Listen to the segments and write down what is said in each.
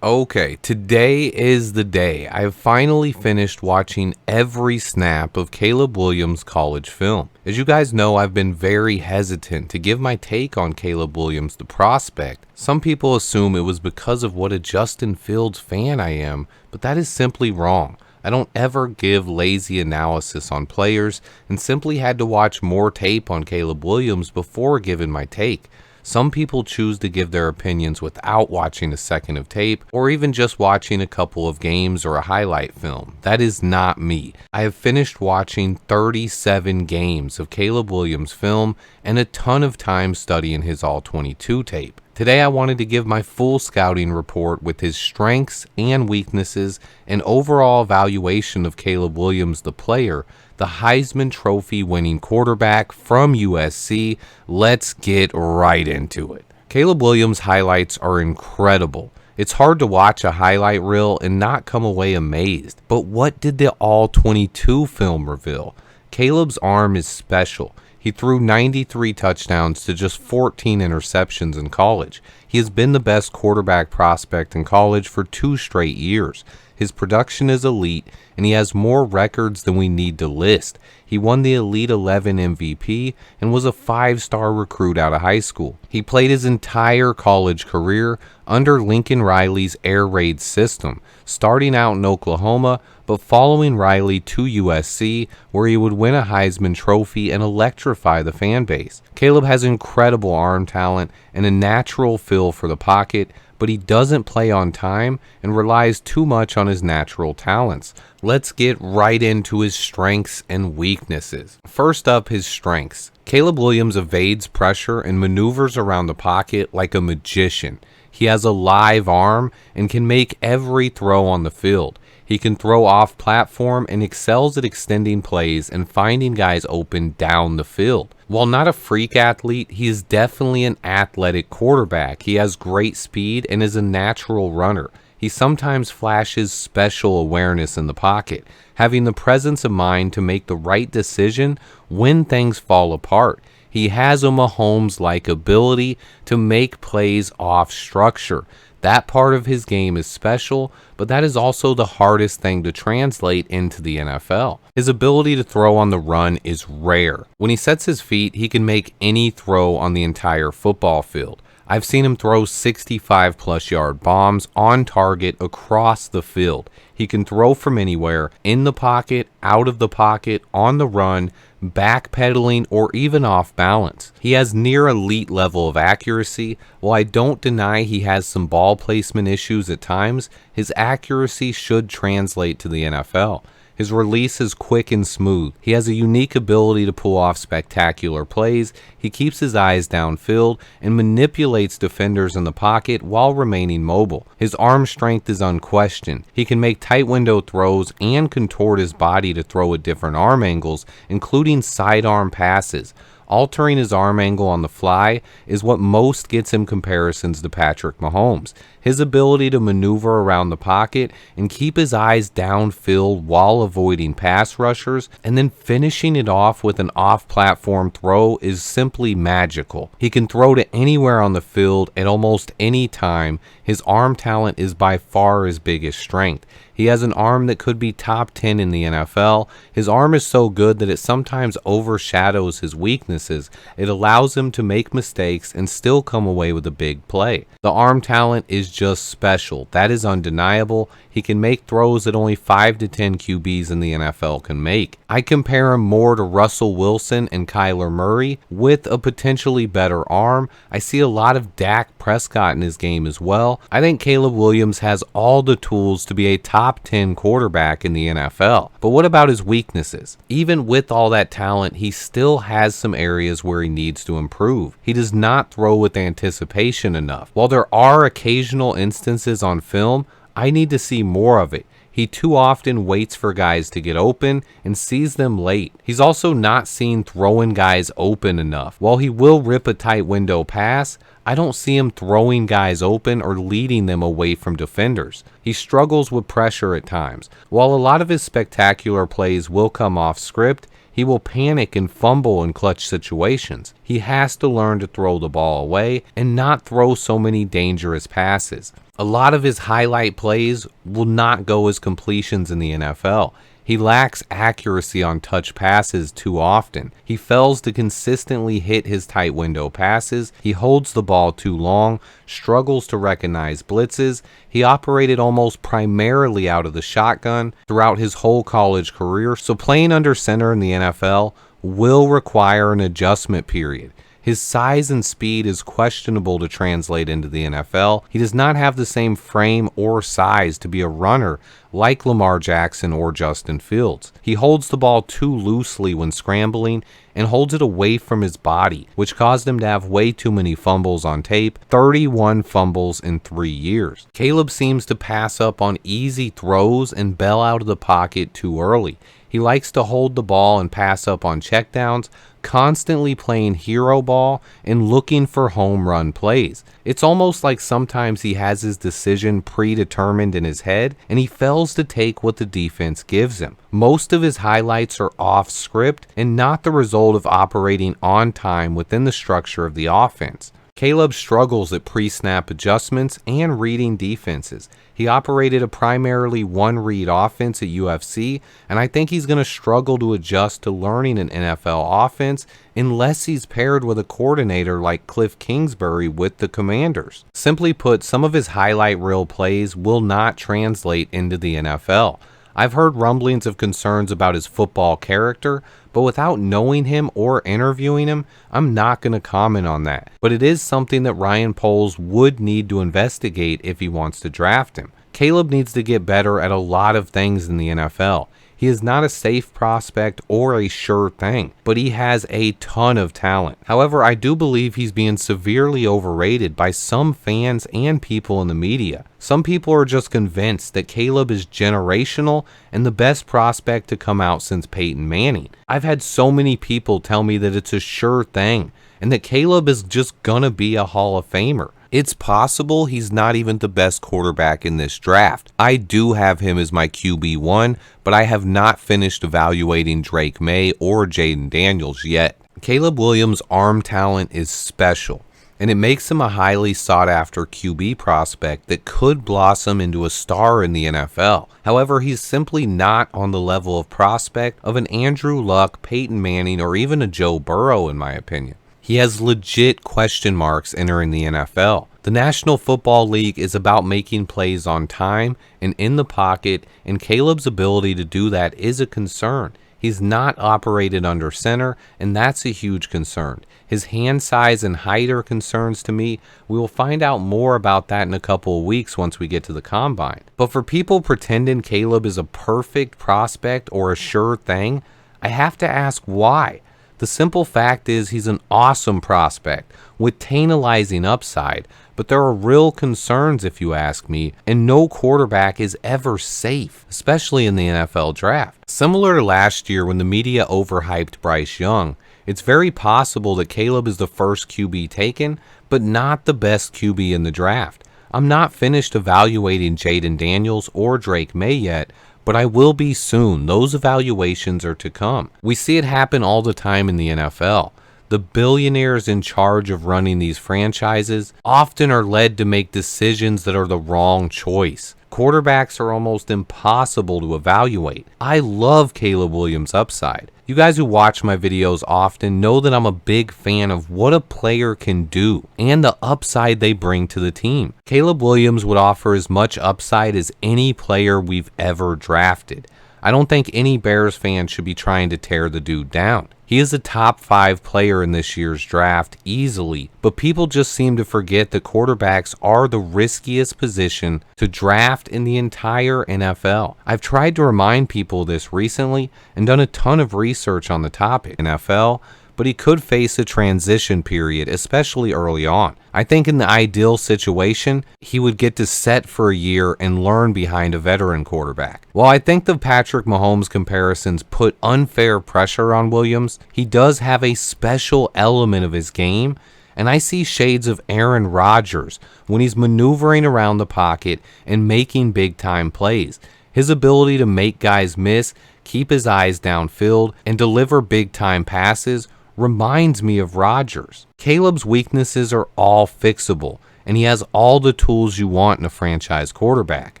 Okay, today is the day. I have finally finished watching every snap of Caleb Williams' college film. As you guys know, I've been very hesitant to give my take on Caleb Williams, the prospect. Some people assume it was because of what a Justin Fields fan I am, but that is simply wrong. I don't ever give lazy analysis on players and simply had to watch more tape on Caleb Williams before giving my take. Some people choose to give their opinions without watching a second of tape or even just watching a couple of games or a highlight film. That is not me. I have finished watching 37 games of Caleb Williams' film and a ton of time studying his All-22 tape. Today I wanted to give my full scouting report with his strengths and weaknesses and overall evaluation of Caleb Williams, the player, the Heisman Trophy winning quarterback from USC. Let's get right into it. Caleb Williams' highlights are incredible. It's hard to watch a highlight reel and not come away amazed. But what did the All-22 film reveal? Caleb's arm is special. He threw 93 touchdowns to just 14 interceptions in college. He has been the best quarterback prospect in college for 2 straight years. His production is elite, and he has more records than we need to list. He won the Elite 11 MVP and was a 5-star recruit out of high school. He played his entire college career under Lincoln Riley's air raid system, starting out in Oklahoma, but following Riley to USC, where he would win a Heisman Trophy and electrify the fan base. Caleb has incredible arm talent and a natural feel for the pocket, but he doesn't play on time and relies too much on his natural talents. Let's get right into his strengths and weaknesses. First up, his strengths. Caleb Williams evades pressure and maneuvers around the pocket like a magician. He has a live arm and can make every throw on the field. He can throw off platform and excels at extending plays and finding guys open down the field. While not a freak athlete, he is definitely an athletic quarterback. He has great speed and is a natural runner. He sometimes flashes special awareness in the pocket, having the presence of mind to make the right decision when things fall apart. He has a Mahomes-like ability to make plays off structure. That part of his game is special, but that is also the hardest thing to translate into the NFL. His ability to throw on the run is rare. When he sets his feet, he can make any throw on the entire football field. I've seen him throw 65-plus yard bombs on target across the field. He can throw from anywhere, in the pocket, out of the pocket, on the run, backpedaling, or even off balance. He has near elite level of accuracy. While I don't deny he has some ball placement issues at times, his accuracy should translate to the NFL. His release is quick and smooth. He has a unique ability to pull off spectacular plays. He keeps his eyes downfield and manipulates defenders in the pocket while remaining mobile. His arm strength is unquestioned. He can make tight window throws and contort his body to throw at different arm angles, including sidearm passes. Altering his arm angle on the fly is what most gets him comparisons to Patrick Mahomes. His ability to maneuver around the pocket and keep his eyes downfield while avoiding pass rushers and then finishing it off with an off-platform throw is simply magical. He can throw to anywhere on the field at almost any time. His arm talent is by far his biggest strength. He has an arm that could be top 10 in the NFL. His arm is so good that it sometimes overshadows his weaknesses. It allows him to make mistakes and still come away with a big play. The arm talent is just special. That is undeniable. He can make throws that only 5 to 10 QBs in the NFL can make. I compare him more to Russell Wilson and Kyler Murray with a potentially better arm. I see a lot of Dak Prescott in his game as well. I think Caleb Williams has all the tools to be a top 10 quarterback in the NFL. But what about his weaknesses? Even with all that talent, he still has some areas where he needs to improve. He does not throw with anticipation enough. While there are occasional instances on film, I need to see more of it. He too often waits for guys to get open and sees them late. He's also not seen throwing guys open enough. While he will rip a tight window pass, I don't see him throwing guys open or leading them away from defenders. He struggles with pressure at times. While a lot of his spectacular plays will come off script, He will panic and fumble in clutch situations. He has to learn to throw the ball away and not throw so many dangerous passes. A lot of his highlight plays will not go as completions in the NFL. He lacks accuracy on touch passes too often. He fails to consistently hit his tight window passes. He holds the ball too long, struggles to recognize blitzes. He operated almost primarily out of the shotgun throughout his whole college career, so playing under center in the NFL will require an adjustment period. His size and speed is questionable to translate into the NFL. He does not have the same frame or size to be a runner like Lamar Jackson or Justin Fields. He holds the ball too loosely when scrambling and holds it away from his body, which caused him to have way too many fumbles on tape, 31 fumbles in 3 years. Caleb seems to pass up on easy throws and bail out of the pocket too early. He likes to hold the ball and pass up on checkdowns, constantly playing hero ball and looking for home run plays. It's almost like sometimes he has his decision predetermined in his head and he fails to take what the defense gives him. Most of his highlights are off script and not the result of operating on time within the structure of the offense. Caleb struggles at pre-snap adjustments and reading defenses. He operated a primarily one-read offense at UFC, and I think he's going to struggle to adjust to learning an NFL offense unless he's paired with a coordinator like Cliff Kingsbury with the Commanders. Simply put, some of his highlight reel plays will not translate into the NFL. I've heard rumblings of concerns about his football character, but without knowing him or interviewing him, I'm not going to comment on that. But it is something that Ryan Poles would need to investigate if he wants to draft him. Caleb needs to get better at a lot of things in the NFL. He is not a safe prospect or a sure thing, but he has a ton of talent. However, I do believe he's being severely overrated by some fans and people in the media. Some people are just convinced that Caleb is generational and the best prospect to come out since Peyton Manning. I've had so many people tell me that it's a sure thing and that Caleb is just gonna be a Hall of Famer. It's possible he's not even the best quarterback in this draft. I do have him as my QB1, but I have not finished evaluating Drake May or Jaden Daniels yet. Caleb Williams' arm talent is special, and it makes him a highly sought-after QB prospect that could blossom into a star in the NFL. However, he's simply not on the level of prospect of an Andrew Luck, Peyton Manning, or even a Joe Burrow, in my opinion. He has legit question marks entering the NFL. The National Football League is about making plays on time and in the pocket, and Caleb's ability to do that is a concern. He's not operated under center, and that's a huge concern. His hand size and height are concerns to me. We will find out more about that in a couple of weeks once we get to the combine. But for people pretending Caleb is a perfect prospect or a sure thing, I have to ask why. The simple fact is he's an awesome prospect with tantalizing upside, but there are real concerns if you ask me, and no quarterback is ever safe, especially in the NFL draft. Similar to last year when the media overhyped Bryce Young, it's very possible that Caleb is the first QB taken, but not the best QB in the draft. I'm not finished evaluating Jaden Daniels or Drake May yet, but I will be soon. Those evaluations are to come. We see it happen all the time in the NFL. The billionaires in charge of running these franchises often are led to make decisions that are the wrong choice. Quarterbacks are almost impossible to evaluate. I love Caleb Williams' upside. You guys who watch my videos often know that I'm a big fan of what a player can do and the upside they bring to the team. Caleb Williams would offer as much upside as any player we've ever drafted. I don't think any Bears fan should be trying to tear the dude down. He is a top 5 player in this year's draft easily, but people just seem to forget that quarterbacks are the riskiest position to draft in the entire NFL. I've tried to remind people of this recently and done a ton of research on the topic. NFL, but he could face a transition period, especially early on. I think in the ideal situation, he would get to set for a year and learn behind a veteran quarterback. While I think the Patrick Mahomes comparisons put unfair pressure on Williams, he does have a special element of his game, and I see shades of Aaron Rodgers when he's maneuvering around the pocket and making big-time plays. His ability to make guys miss, keep his eyes downfield, and deliver big-time passes reminds me of Rodgers. Caleb's weaknesses are all fixable, and he has all the tools you want in a franchise quarterback.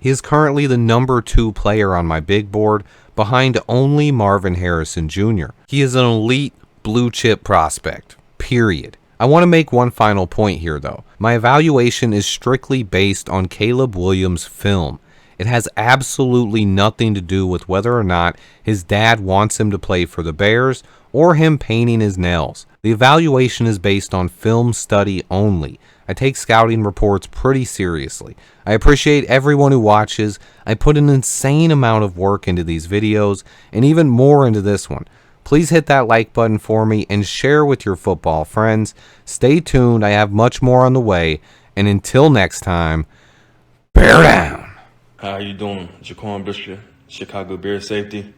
He is currently the number 2 player on my big board, behind only Marvin Harrison Jr. He is an elite blue chip prospect, period. I want to make one final point here though. My evaluation is strictly based on Caleb Williams' film. It has absolutely nothing to do with whether or not his dad wants him to play for the Bears or him painting his nails. The evaluation is based on film study only. I take scouting reports pretty seriously. I appreciate everyone who watches. I put an insane amount of work into these videos and even more into this one. Please hit that like button for me and share with your football friends. Stay tuned. I have much more on the way. And until next time, bear down. How you doing? Jaquan Brisker, Chicago Bears safety.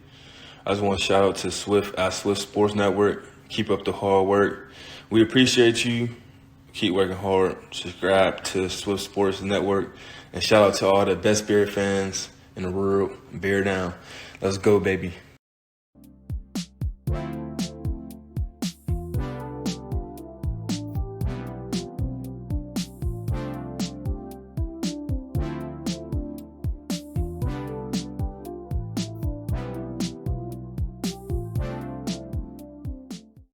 I just want to shout out to Swift at Swift Sports Network. Keep up the hard work. We appreciate you. Keep working hard. Subscribe to Swift Sports Network. And shout out to all the best Bear fans in the world. Bear down. Let's go, baby.